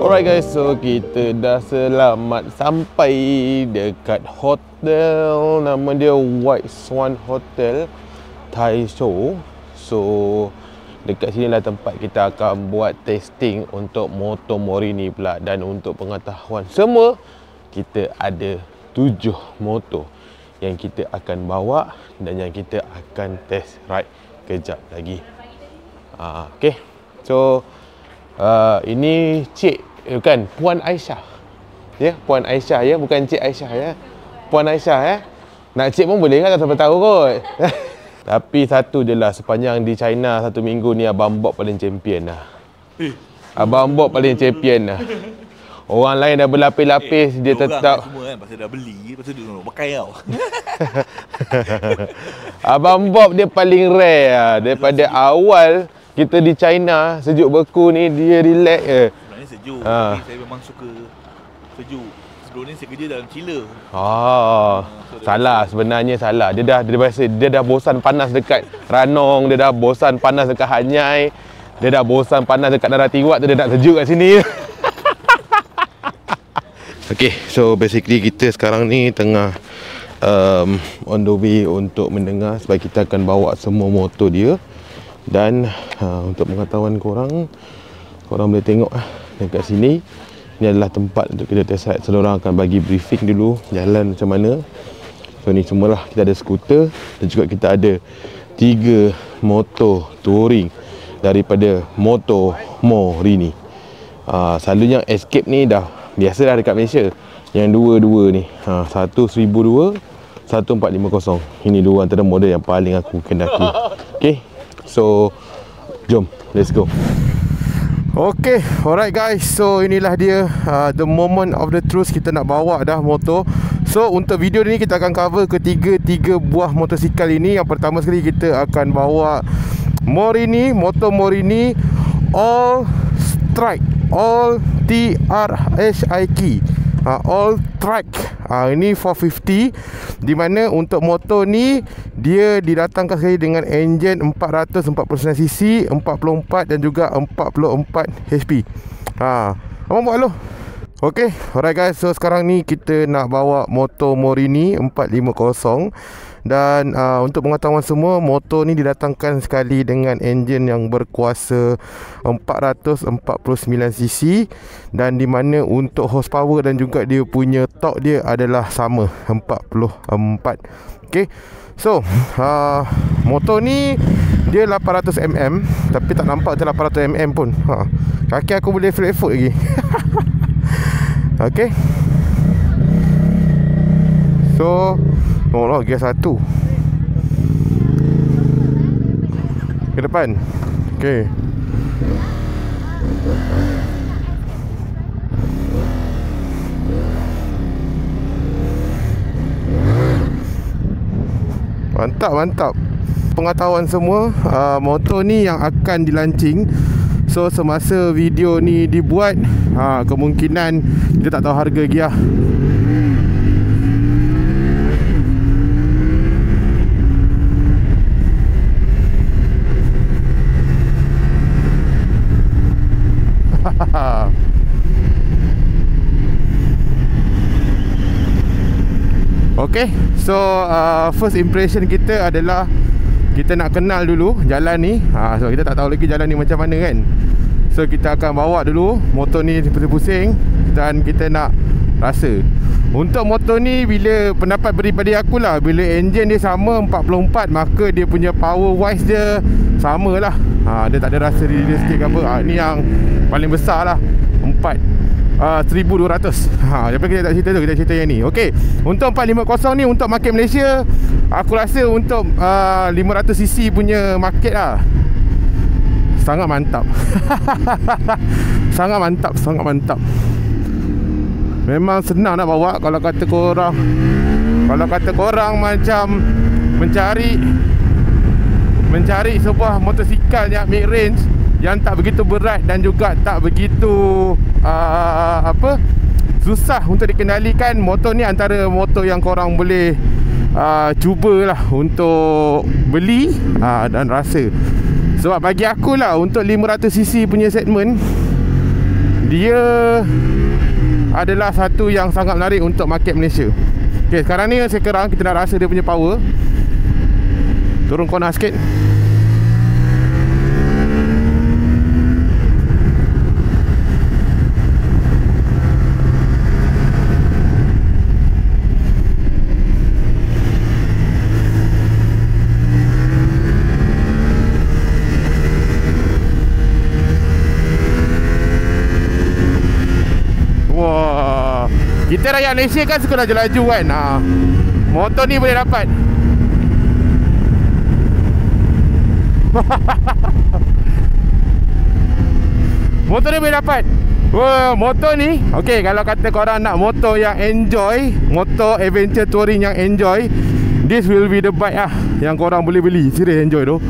Alright guys, so kita dah selamat sampai dekat hotel. Nama dia White Swan Hotel Taichung. So dekat sini lah tempat kita akan buat testing untuk motor Morini pula. Dan untuk pengetahuan semua, kita ada 7 motor yang kita akan bawa dan yang kita akan test ride kejap lagi. Okay, so ini Cik, bukan, Puan Aisyah. Ya, Puan Aisyah ya, bukan Cik Aisyah ya. Puan Aisyah ya. Nak Cik pun boleh kan, tak siapa tahu kot. Tapi satu je lah, sepanjang di China 1 minggu ni Abang Bob paling champion lah. Abang Bob paling champion lah. Orang lain dah berlapis-lapis, dia tetap semua kan, pasal dah beli, lepas tu dia nak pakai tau. Abang Bob dia paling rare lah. Daripada awal kita di China, sejuk beku ni dia relax je. Sebenarnya sejuk, tapi saya memang suka sejuk. Sebelum ni saya kerja dalam chiller. Salah, sebenarnya salah. Dia dah bosan panas dekat Ranong, dia dah bosan panas dekat Hanyai, dia dah bosan panas dekat Naratiwat, dia nak sejuk kat sini. Okay, so basically kita sekarang ni tengah on the way untuk mendengar, sebab kita akan bawa semua motor dia. Dan untuk pengetahuan korang boleh tengok dekat sini, ni adalah tempat untuk kita test ride. Seorang akan bagi briefing dulu jalan macam mana. So ni semualah, kita ada skuter dan juga kita ada 3 motor touring daripada motor Morini. Selalunya Escape ni dah biasa dah dekat Malaysia. Yang dua ni, satu 1002, satu 450. Ini 2 antara model yang paling aku kendaki. Okay, so jom, let's go. Okay, alright guys, so inilah dia the moment of the truth. Kita nak bawa dah motor. So untuk video ni kita akan cover ketiga buah motosikal ini. Yang pertama sekali kita akan bawa Morini, motor Morini All Strike, All TRHIK, All Track. Ini 450, di mana untuk motor ni dia didatangkan sekali dengan enjin 449cc, 44 dan juga 44 HP. Abang buat lo. Okay, alright guys, so sekarang ni kita nak bawa motor Morini 450. Dan untuk pengetahuan semua, motor ni didatangkan sekali dengan enjin yang berkuasa 449cc, dan di mana untuk horsepower dan juga dia punya torque dia adalah sama, 44. Okay, so motor ni dia 800mm, tapi tak nampak macam 800mm pun. Kaki aku boleh flat foot lagi. Okay, so gas 1 ke depan. Okay, mantap. Pengetahuan semua, motor ni yang akan dilaunching. So semasa video ni dibuat, kemungkinan kita tak tahu harga lagi lah. Okay, so first impression kita adalah kita nak kenal dulu jalan ni. So kita tak tahu lagi jalan ni macam mana kan. So kita akan bawa dulu motor ni pusing-pusing dan kita nak rasa. Untuk motor ni, bila pendapat daripada aku lah, bila enjin dia sama 44, maka dia punya power wise dia sama lah. Dia tak ada rasa dia sikit ke apa. Ni yang paling besar lah, 1200. Lepas kita tak cerita tu, kita cerita yang ni. Okay, untuk 450 ni untuk market Malaysia, aku rasa untuk 500cc punya market lah, sangat mantap. Sangat mantap. Memang senang nak bawa. Kalau kata korang macam mencari sebuah motosikal yang mid range, yang tak begitu berat dan juga tak begitu susah untuk dikendalikan, motor ni antara motor yang korang boleh cubalah untuk beli dan rasa. Sebab bagi aku lah, untuk 500cc punya segmen, dia adalah satu yang sangat menarik untuk market Malaysia. Okay, sekarang ni sekarang kita nak rasa dia punya power. Turun corner sikit. Wah, kita rakyat Malaysia kan suka nak laju kan. Motor ni boleh dapat. Motor ni boleh dapat. Wah, motor ni okay, kalau kata korang nak motor yang enjoy, motor adventure touring yang enjoy, this will be the bike lah yang korang boleh beli. Serius enjoy tu.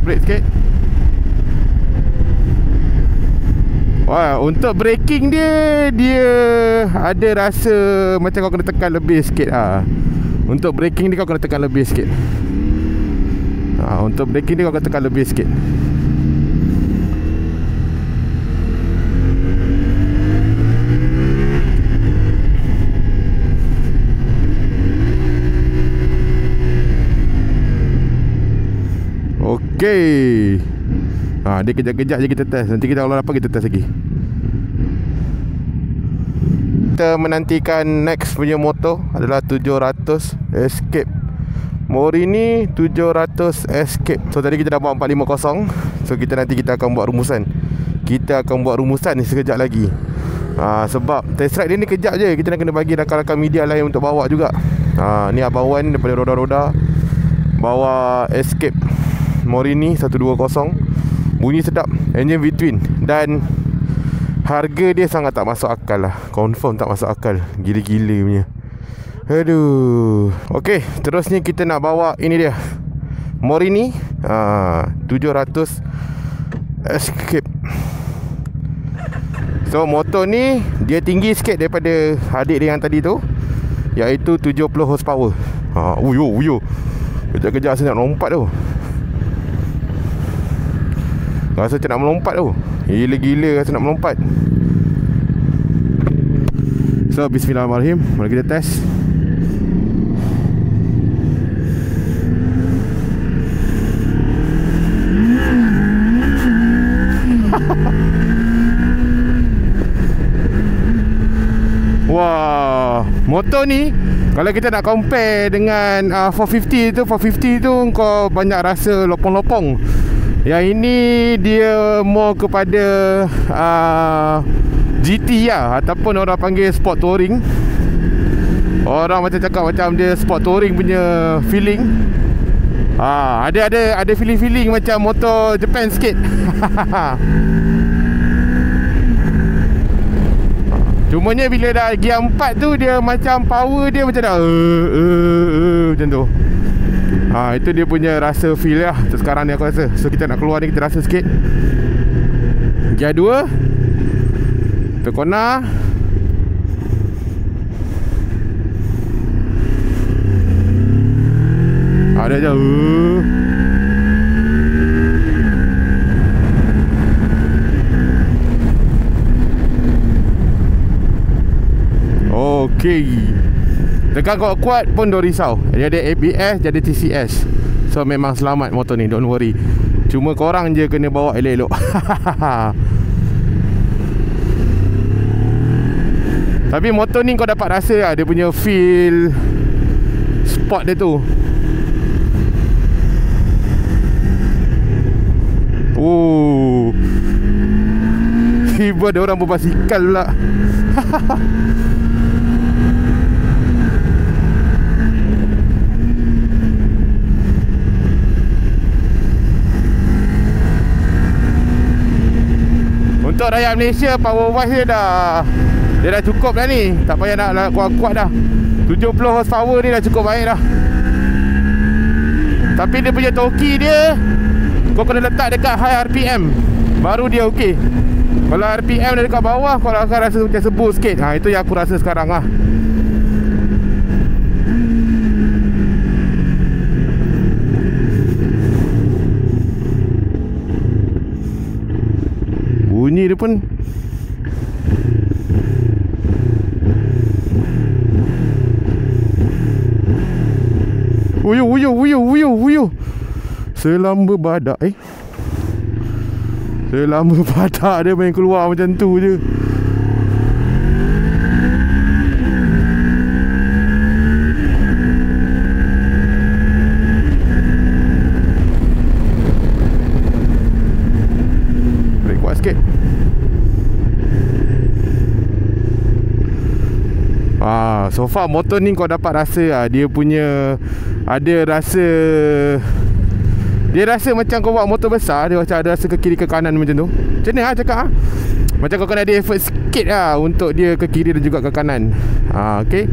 Brake sikit. Wah, untuk braking dia ada rasa macam kau kena tekan lebih sikit Untuk braking dia kau kena tekan lebih sikit. Untuk braking dia kau kena tekan lebih sikit. Okay. Dia kejap-kejap je kita test. Nanti kita kalau dapat kita test lagi. Kita menantikan next punya motor adalah 700 Escape. Morini 700 Escape. So tadi kita dah buat 450. So nanti kita akan buat rumusan. Kita akan buat rumusan ni sekejap lagi. Sebab test ride dia ni kejap je. Kita nak kena bagi rakan-rakan media lain untuk bawa juga. Ni Abang Wan daripada Roda-Roda bawa Escape Morini 120. Bunyi sedap, engine V-twin. Dan harga dia sangat tak masuk akal lah. Confirm tak masuk akal. Gila-gila punya. Aduh. Okay, terusnya kita nak bawa ini dia, Morini 700 Escape. So motor ni dia tinggi sikit daripada adik dia yang tadi tu, iaitu 70 horsepower. Uyo. Kejap-kejap saya nak lompat tu. Rasa macam nak melompat tu. Gila-gila rasa nak melompat. So bismillahirrahmanirrahim. Mari kita test. Wah, motor ni kalau kita nak compare dengan 450 tu kau banyak rasa lopong-lopong. Yang ini dia more kepada GT lah, ataupun orang panggil sport touring. Orang macam cakap macam dia sport touring punya feeling. Ada feeling-feeling macam motor Japan sikit. Cumanya bila dah gear 4 tu dia macam power dia macam dah macam tu. Itu dia punya rasa feel lah. So, sekarang ni aku rasa. So kita nak keluar ni, kita rasa sikit. Gear 2 terkona. Ada je. Okay. Tekan kuat-kuat pun don't risau. Dia ada ABS, dia ada TCS. So memang selamat motor ni, don't worry. Cuma korang je kena bawa elok-elok. Tapi motor ni kau dapat rasa lah, dia punya feel sport dia tu. Tiba ada orang berbasikal pula. Untuk rakyat Malaysia, power wise dia dah cukup dah ni. Tak payah nak kuat-kuat dah. 70 horsepower ni dah cukup baik dah. Tapi dia punya toki dia, kau kena letak dekat high RPM, baru dia okey. Kalau RPM dia dekat bawah, kau akan rasa macam sebut sikit. Itu yang aku rasa sekarang lah. pun. Uyuh. Selamba badak Selamba badak dia main keluar macam tu je. Boleh kuat sikit. So far motor ni kau dapat rasa lah, dia punya ada rasa, dia rasa macam kau buat motor besar, dia macam ada rasa ke kiri ke kanan macam tu. Macam mana lah cakap macam kau kena ada effort sikit lah untuk dia ke kiri dan juga ke kanan. Okay.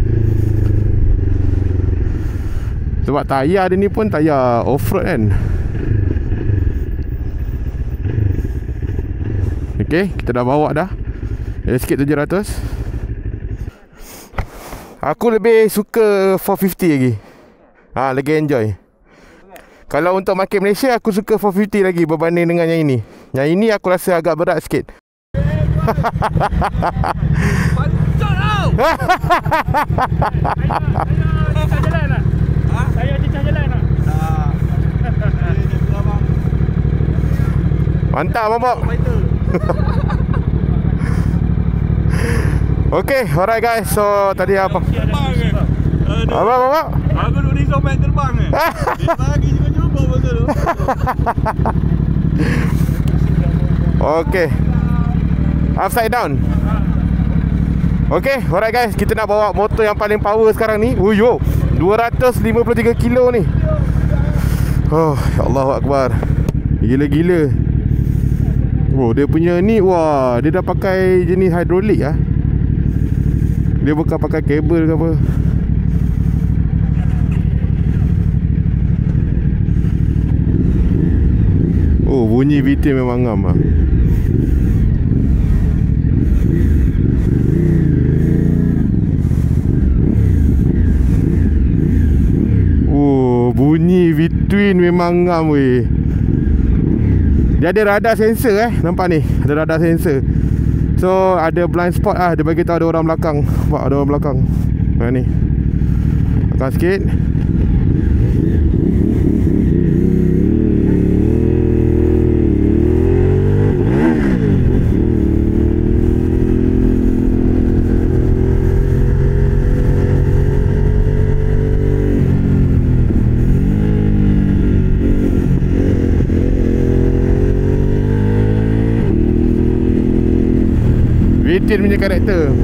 Sebab tayar dia ni pun tayar off-road kan. Okay, kita dah bawa dah. Sikit 700. Aku lebih suka 450 lagi. Lagi enjoy. Kalau untuk market Malaysia, aku suka 450 lagi berbanding dengan yang ini. Yang ini aku rasa agak berat sikit. Pancot tau. Saya cecah jalan tak? Mantap Mabok. Okay, alright guys. So tadi apa? Terbang ke? Apa? Aku duduk risau main terbang ke? Dia lagi cuba pasal tu. Okay. Upside down. Okay, alright guys. Kita nak bawa motor yang paling power sekarang ni. 253 kilo ni. Ya Allahu Akbar. Gila-gila. Dia punya ni, wah, dia dah pakai jenis hidrolik lah. Dia bukan pakai kabel ke apa. Bunyi VT memang ngam lah. Bunyi V-twin memang ngam weh. Dia ada radar sensor nampak ni. Ada radar sensor. So ada blind spot lah. Dia bagi tahu ada orang belakang. Nampak ada orang belakang. Ni tekan sikit. V-twin punya karakter.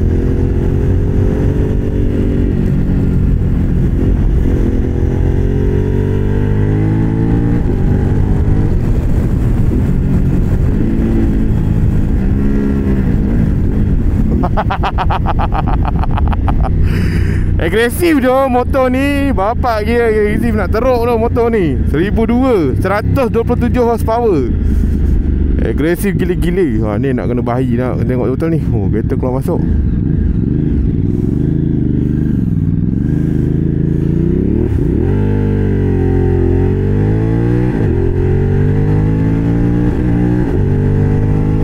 Agresif doh motor ni. Bapak gila agresif, nak teruk doh motor ni. 1002, 127 horsepower. Agresif gila-gila. Ni nak kena bahi nak tengok betul ni. Kereta keluar masuk.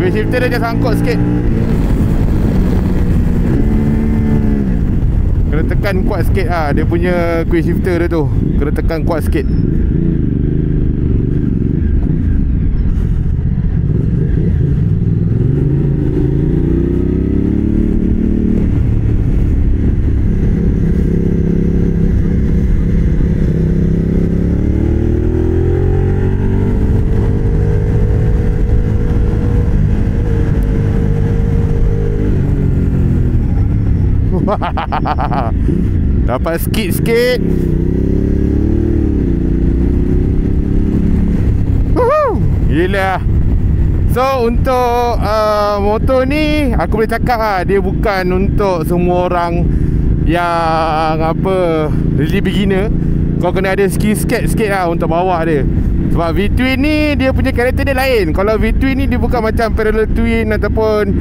Quick shifter dia just sangkut sikit. Kena tekan kuat sikit dia punya quick shifter dia tu. Kena tekan kuat sikit. Dapat sikit-sikit. Gila. So untuk motor ni aku boleh cakap dia bukan untuk semua orang yang really beginner. Kau kena ada skill sikit lah untuk bawa dia. Sebab V-twin ni dia punya karakter dia lain. Kalau V-twin ni dia bukan macam parallel twin ataupun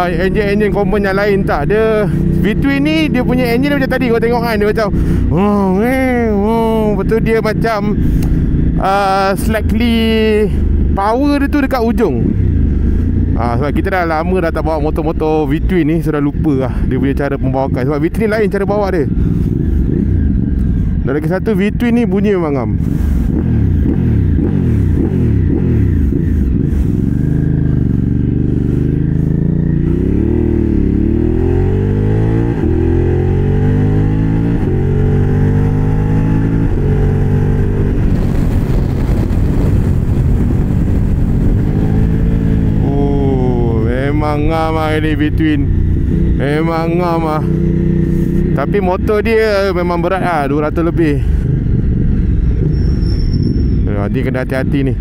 engine common yang lain, tak. Dia V-twin ni dia punya engine macam tadi kau tengok kan, dia macam betul, dia macam slightly power dia tu dekat ujung. Sebab kita dah lama dah tak bawa motor-motor V-Twin ni, so dah lupa lah dia punya cara pembawakan. Sebab V-Twin lain cara bawa dia. Dan lagi satu, V-Twin ni bunyi memang ngam. Memang ngam lah ini V-Twin. Memang ngam lah. Tapi motor dia memang berat lah, 200 lebih. Nanti kena hati-hati ni.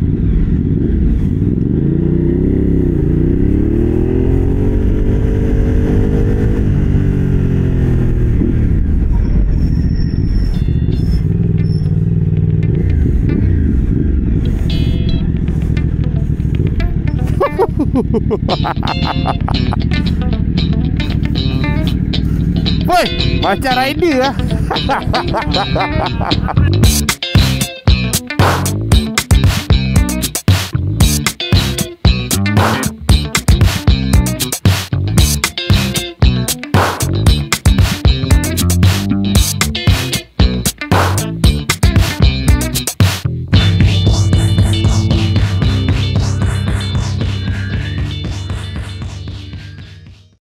Woi, macam rider lah.